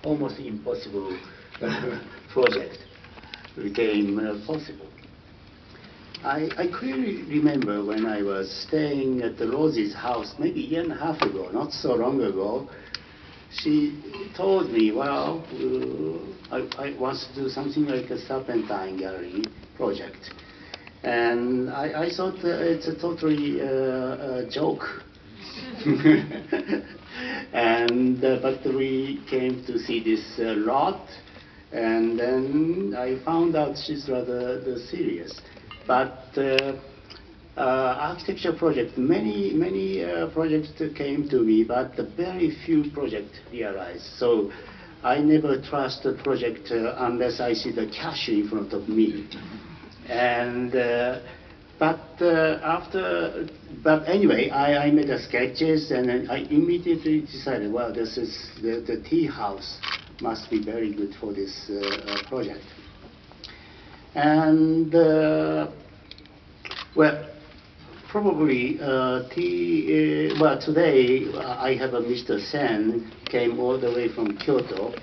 almost impossible project became possible. I clearly remember when I was staying at the Rose's house maybe a year and a half ago, not so long ago. She told me, well, I want to do something like a serpentine gallery project. And I thought it's a totally joke. And but we came to see this lot, and then I found out she's rather serious. But architecture project, many projects came to me, but very few projects realized. So I never trust a project unless I see the cash in front of me. And but anyway, I made the sketches, and then I immediately decided, well, this is the tea house must be very good for this project. And well, probably well, today I have a Mr. Sen came all the way from Kyoto.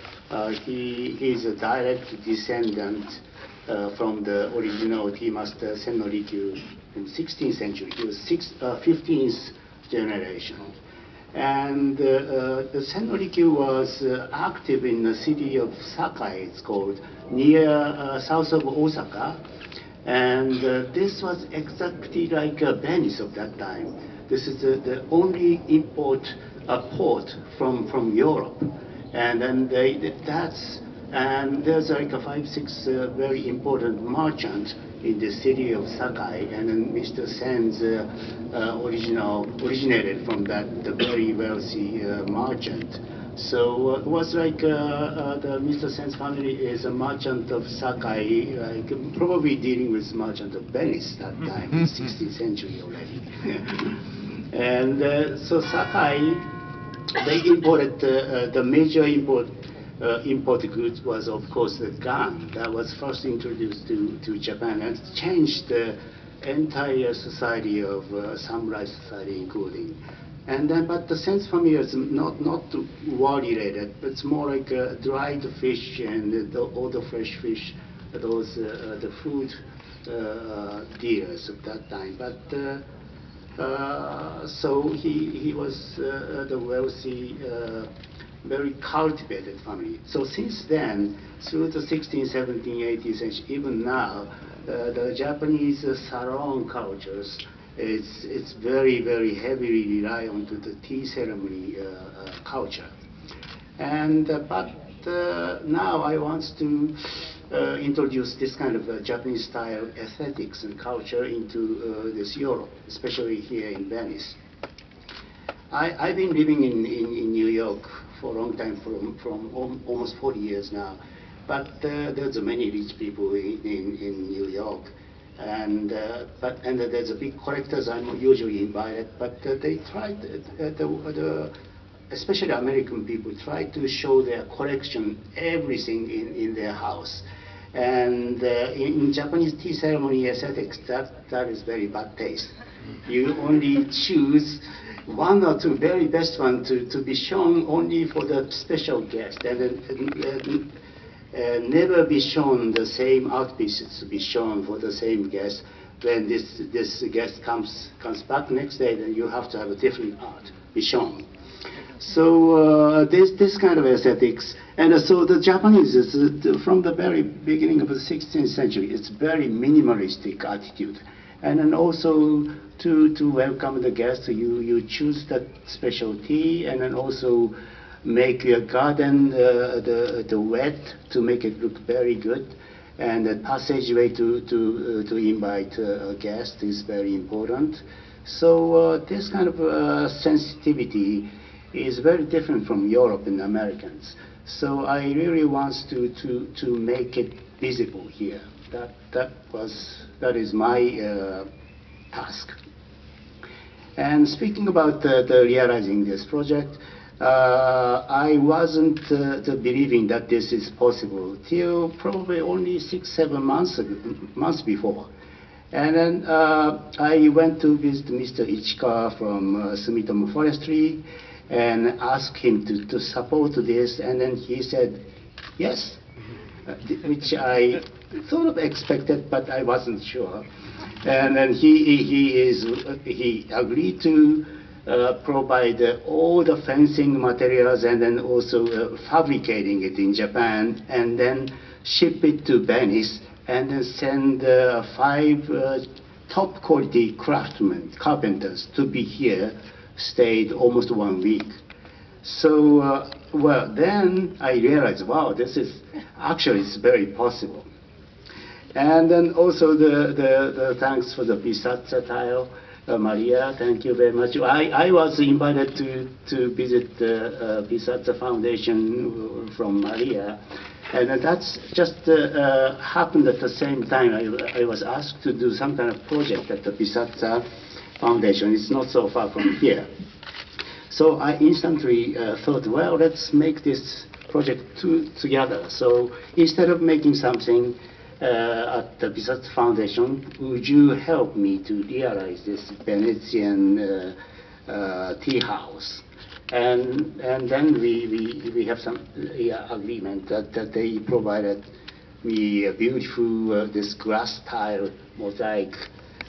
He's a direct descendant from the original tea master Sen no Rikyu in 16th century. He was 15th generation. And the Sen no Rikyu was active in the city of Sakai, it's called, near south of Osaka. And this was exactly like Venice of that time. This is the only port from Europe. And then and there's like a 5-6 very important merchant in the city of Sakai, and then Mr. Sen's originated from the very wealthy merchant. So it was like the Mr. Sen's family is a merchant of Sakai, like probably dealing with merchant of Venice that time, 16th century already. And so Sakai, they imported the major import goods was, of course, the gun that was first introduced to Japan and changed the entire society of samurai society, including. And then, but the Sen's family is not war related, but it's more like dried fish and all the fresh fish, those the food dealers of that time. But so he was the wealthy, very cultivated family. So since then, through the 16th, 17th, 18th century, even now, the Japanese salon cultures, it's very, very heavily rely on to the tea ceremony culture. And but now I want to introduce this kind of Japanese style aesthetics and culture into this Europe, especially here in Venice. I've been living in New York for a long time, from almost 40 years now. But there's many rich people in New York, and there's a big collectors I'm usually invited. But they try, especially American people, try to show their collection, everything in their house. And in Japanese tea ceremony aesthetics, that is very bad taste. You only choose one or two very best ones to be shown only for the special guest, and never be shown the same art pieces to be shown for the same guest. When this guest comes back next day, then you have to have a different art be shown. So this kind of aesthetics, and so the Japanese is from the very beginning of the 16th century, it's very minimalistic attitude. And then also to welcome the guests, you choose that special tea, and then also make your garden the wet to make it look very good, and the passageway to invite a guest is very important. So this kind of sensitivity is very different from Europe and Americans. So I really want to make it visible here. That is my task. And speaking about the realizing this project, I wasn't believing that this is possible till probably only 6-7 months before. And then I went to visit Mr. Ichikawa from Sumitomo Forestry, and asked him to support this, and then he said yes, which I sort of expected, but I wasn't sure. And then he agreed to provide all the fencing materials and then also fabricating it in Japan, and then ship it to Venice, and then send 5 top quality craftsmen, carpenters, to be here, stayed almost 1 week. So, well, then I realized, wow, this is, actually it's very possible. And then also the thanks for the Pisazza tile. Maria, thank you very much. I was invited to visit the Pisazza Foundation from Maria, and that's just happened at the same time. I was asked to do some kind of project at the Pisazza Foundation. It's not so far from here. So I instantly thought, well, let's make this project together. So instead of making something at the Pisazza Foundation, would you help me to realize this Venetian tea house? And then we have some agreement that they provided me a beautiful this glass tile mosaic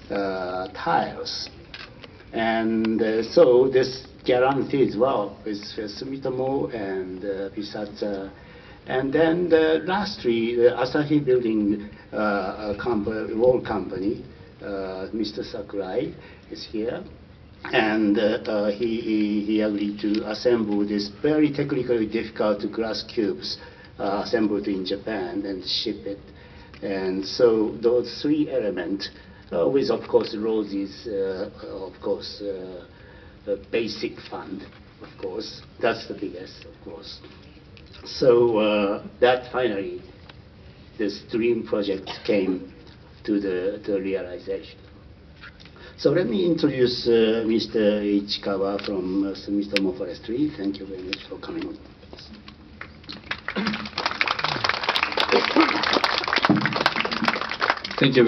tiles, and so this guarantees well with Sumitomo and Pisazza. And then lastly, the Asahi Building wall company, Mr. Sakurai is here, and he agreed to assemble this very technically difficult glass cubes assembled in Japan and ship it. And so those 3 elements, with of course Rosie's, of course, the basic fund, of course, that's the biggest, of course. So that finally, this dream project came to the realization. So let me introduce Mr. Ichikawa from Sumitomo Forestry. Thank you very much for coming. Thank you.